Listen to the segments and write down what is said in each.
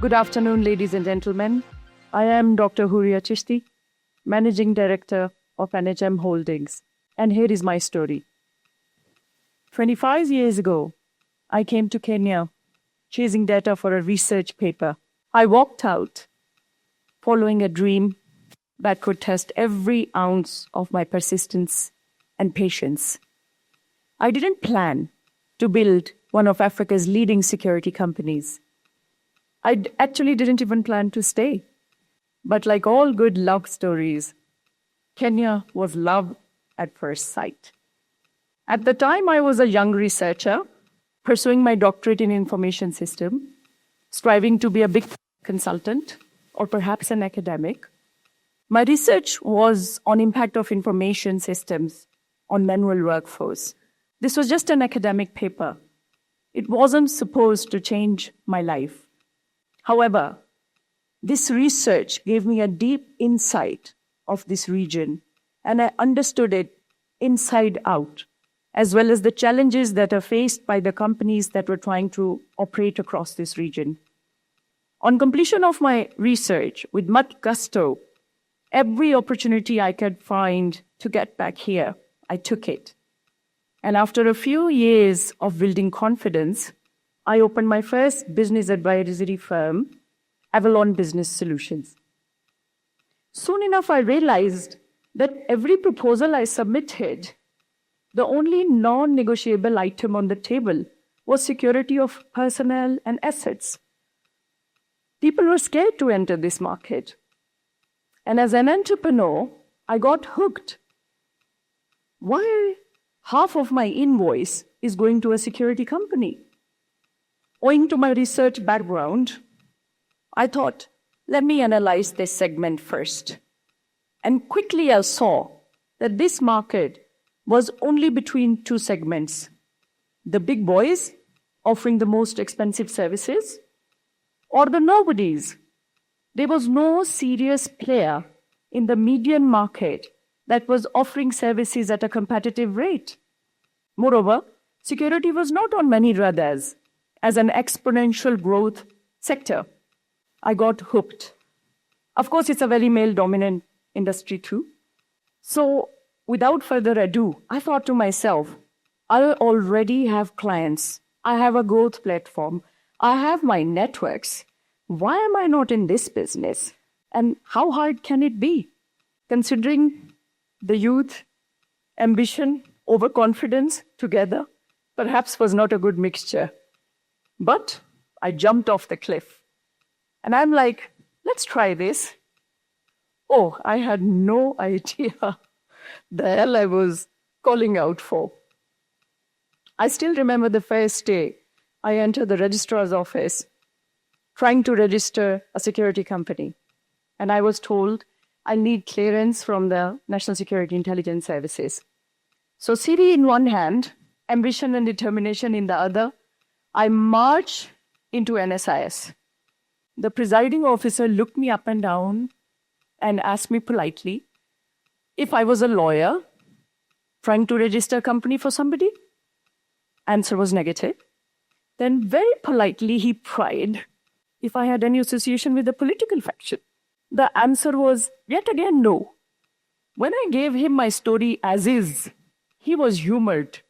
Good afternoon, ladies and gentlemen. I am Dr. Hooria Chisti, Managing Director of NHM Holdings, and here is my story. 25 years ago, I came to Kenya chasing data for a research paper. I walked out following a dream that could test every ounce of my persistence and patience. I didn't plan to build one of Africa's leading security companies. I actually didn't even plan to stay. But like all good love stories, Kenya was love at first sight. At the time, I was a young researcher pursuing my doctorate in information system, striving to be a big consultant or perhaps an academic. My research was on impact of information systems on manual workforce. This was just an academic paper. It wasn't supposed to change my life. However, this research gave me a deep insight of this region, and I understood it inside out, as well as the challenges that are faced by the companies that were trying to operate across this region. On completion of my research, with much gusto, every opportunity I could find to get back here, I took it. And after a few years of building confidence, I opened my first business advisory firm, Avalon Business Solutions. Soon enough, I realized that every proposal I submitted, the only non-negotiable item on the table was security of personnel and assets. People were scared to enter this market. And as an entrepreneur, I got hooked. Why half of my invoice is going to a security company? Owing to my research background, I thought, let me analyze this segment first. And quickly I saw that this market was only between two segments: the big boys offering the most expensive services, or the nobodies. There was no serious player in the median market that was offering services at a competitive rate. Moreover, security was not on many radars as an exponential growth sector. I got hooked. Of course, it's a very male-dominant industry too. So without further ado, I thought to myself, I already have clients. I have a growth platform. I have my networks. Why am I not in this business? And how hard can it be? Considering the youth, ambition, overconfidence together, perhaps was not a good mixture. But I jumped off the cliff. And I'm like, let's try this. Oh, I had no idea the hell I was calling out for. I still remember the first day I entered the registrar's office trying to register a security company. And I was told I need clearance from the National Security Intelligence Services. So CD in one hand, ambition and determination in the other, I marched into NSIS. The presiding officer looked me up and down and asked me politely if I was a lawyer trying to register a company for somebody. Answer was negative. Then very politely he pried if I had any association with the political faction. The answer was yet again no. When I gave him my story as is, he was humored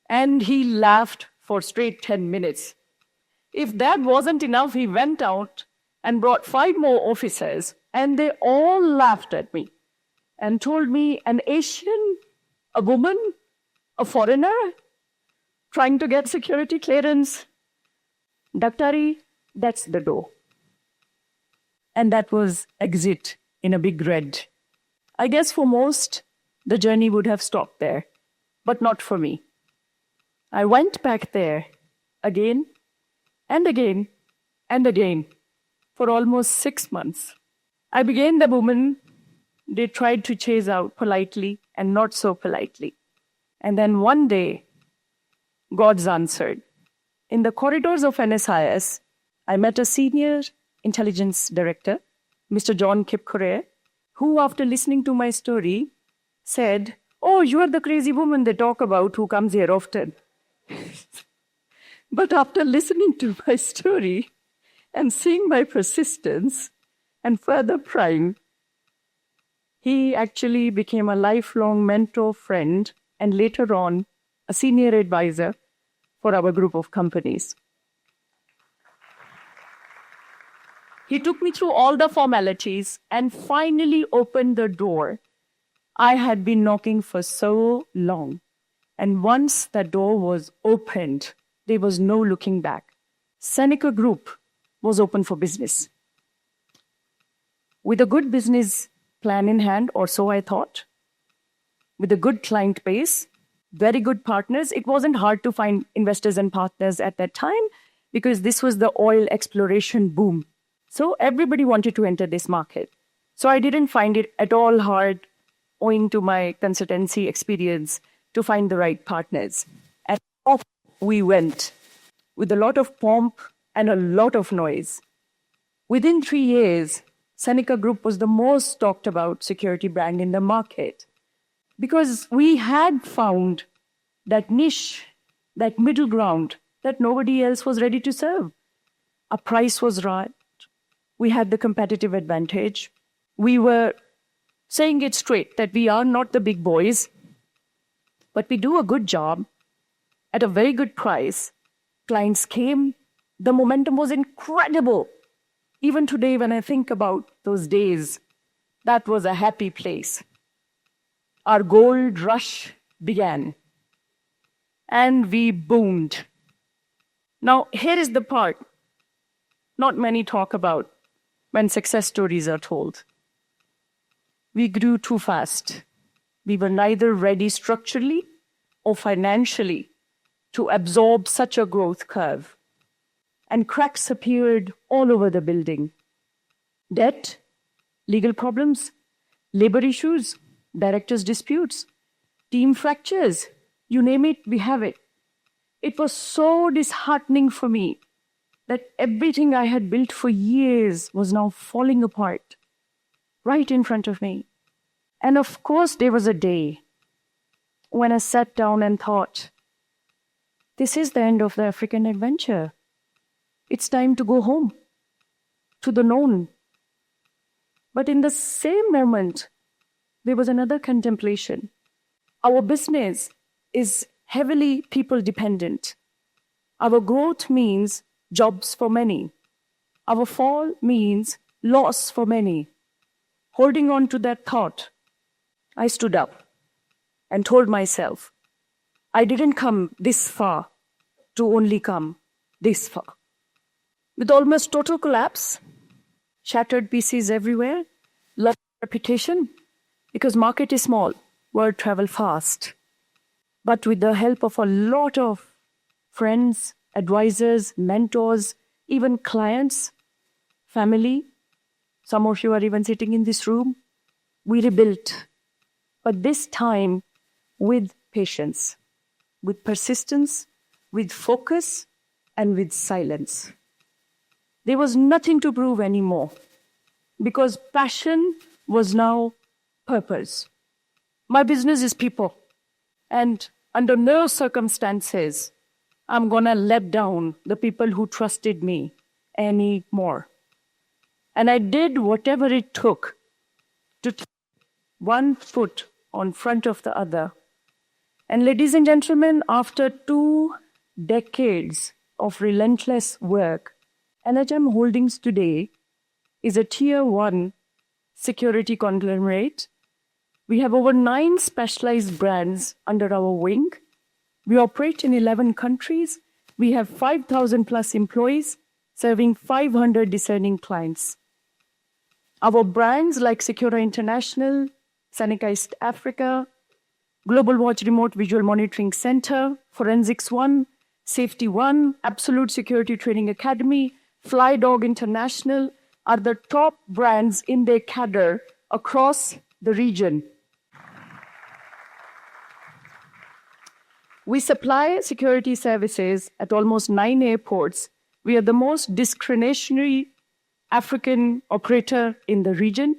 and he laughed for straight 10 minutes. If that wasn't enough, he went out and brought 5 more officers, and they all laughed at me and told me, an Asian, a woman, a foreigner, trying to get security clearance. Daktari, that's the door. And that was exit in a big red. I guess for most, the journey would have stopped there, but not for me. I went back there again and again and again for almost 6 months. I began the woman they tried to chase out politely and not so politely. And then one day, God's answered. In the corridors of NSIS, I met a senior intelligence director, Mr. John Kipkore, who, after listening to my story, said, "Oh, you are the crazy woman they talk about who comes here often." But after listening to my story And seeing my persistence and further prying, he actually became a lifelong mentor, friend, and later on a senior advisor for our group of companies. He took me through all the formalities and finally opened the door I had been knocking for so long. And once the door was opened, there was no looking back. Seneca Group was open for business. With a good business plan in hand, or so I thought, with a good client base, very good partners. It wasn't hard to find investors and partners at that time because this was the oil exploration boom. So everybody wanted to enter this market. So I didn't find it at all hard, owing to my consultancy experience, to find the right partners. And off we went with a lot of pomp and a lot of noise. Within 3 years, Seneca Group was the most talked about security brand in the market because we had found that niche, that middle ground that nobody else was ready to serve. Our price was right. We had the competitive advantage. We were saying it straight that we are not the big boys, but we do a good job at a very good price. Clients came. The momentum was incredible. Even today, when I think about those days, that was a happy place. Our gold rush began, and we boomed. Now, here is the part not many talk about when success stories are told. We grew too fast. We were neither ready structurally or financially to absorb such a growth curve. And cracks appeared all over the building. Debt, legal problems, labor issues, directors' disputes, team fractures, you name it, we have it. It was so disheartening for me that everything I had built for years was now falling apart right in front of me. And of course, there was a day when I sat down and thought, this is the end of the African adventure. It's time to go home, to the known. But in the same moment, there was another contemplation. Our business is heavily people dependent. Our growth means jobs for many. Our fall means loss for many. Holding on to that thought, I stood up and told myself, I didn't come this far to only come this far. With almost total collapse, shattered pieces everywhere, lost reputation, because market is small, word travel fast. But with the help of a lot of friends, advisors, mentors, even clients, family, some of you are even sitting in this room, we rebuilt. But this time with patience, with persistence, with focus, and with silence. There was nothing to prove anymore because passion was now purpose. My business is people, and under no circumstances I'm gonna let down the people who trusted me anymore. And I did whatever it took to take one foot on front of the other. And ladies and gentlemen, after 2 decades of relentless work, NHM Holdings today is a Tier 1 security conglomerate. We have over 9 specialized brands under our wing. We operate in 11 countries. We have 5,000 plus employees serving 500 discerning clients. Our brands like Sekura International, Seneca East Africa, Global Watch Remote Visual Monitoring Center, Forensics One, Safety One, Absolute Security Training Academy, Fly Dog International are the top brands in their cadre across the region. We supply security services at almost 9 airports. We are the most discretionary African operator in the region.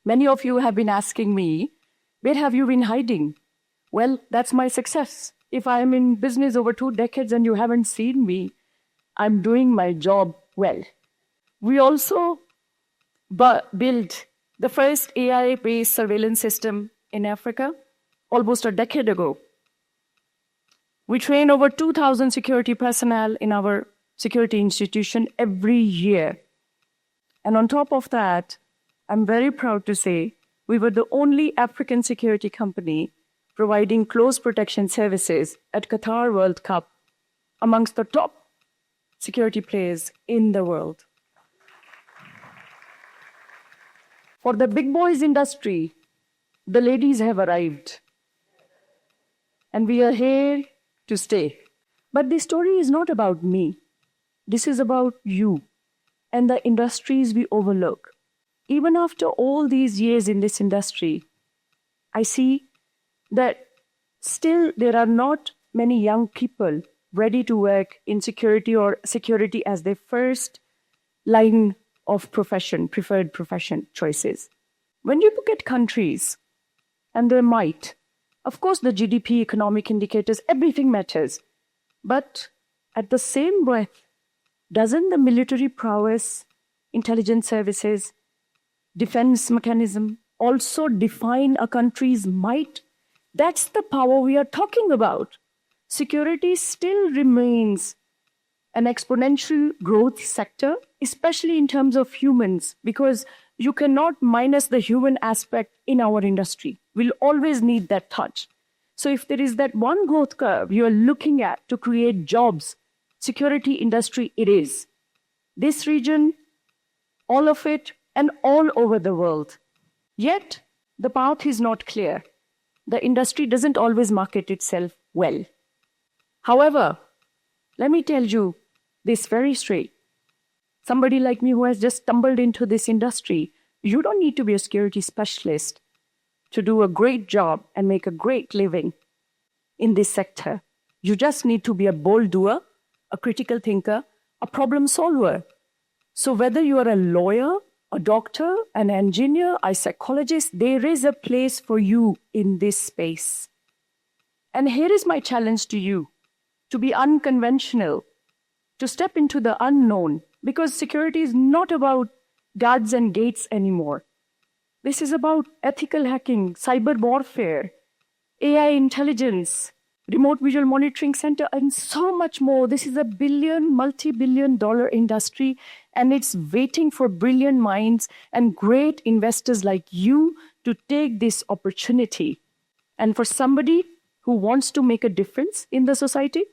Many of you have been asking me, where have you been hiding? Well, that's my success. If I am in business over 2 decades and you haven't seen me, I'm doing my job well. We also built the first AI-based surveillance system in Africa almost a decade ago. We train over 2,000 security personnel in our security institution every year. And on top of that, I'm very proud to say we were the only African security company providing close protection services at Qatar World Cup amongst the top security players in the world. For the big boys industry, the ladies have arrived. And we are here to stay. But this story is not about me. This is about you and the industries we overlook. Even after all these years in this industry, I see that still there are not many young people ready to work in security or security as their first line of profession, preferred profession choices. When you look at countries and their might, of course the GDP, economic indicators, everything matters. But at the same breath, doesn't the military prowess, intelligence services, defense mechanism also define a country's might? That's the power we are talking about. Security still remains an exponential growth sector, especially in terms of humans, because you cannot minus the human aspect in our industry. We'll always need that touch. So if there is that one growth curve you are looking at to create jobs, security industry it is. This region, all of it, and all over the world. Yet, the path is not clear. The industry doesn't always market itself well. However, let me tell you this very straight. Somebody like me who has just stumbled into this industry, you don't need to be a security specialist to do a great job and make a great living in this sector. You just need to be a bold doer, a critical thinker, a problem solver. So whether you are a lawyer, a doctor, an engineer, a psychologist, there is a place for you in this space. And here is my challenge to you, to be unconventional, to step into the unknown, because security is not about guards and gates anymore. This is about ethical hacking, cyber warfare, AI intelligence, remote visual monitoring center, and so much more. This is a multi-billion-dollar industry, and it's waiting for brilliant minds and great investors like you to take this opportunity. And for somebody who wants to make a difference in the society,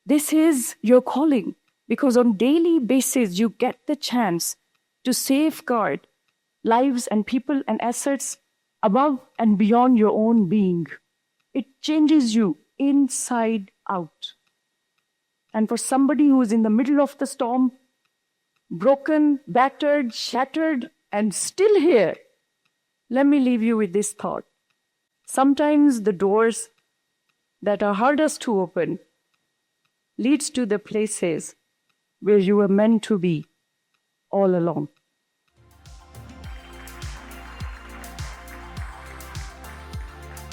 this is your calling, because on daily basis, you get the chance to safeguard lives and people and assets above and beyond your own being. It changes you inside out. And for somebody who is in the middle of the storm, broken, battered, shattered, and still here, let me leave you with this thought. Sometimes the doors that are hardest to open leads to the places where you were meant to be all along.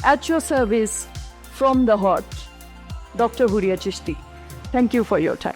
At your service, from the heart, Dr. Hooria Chisti. Thank you for your time.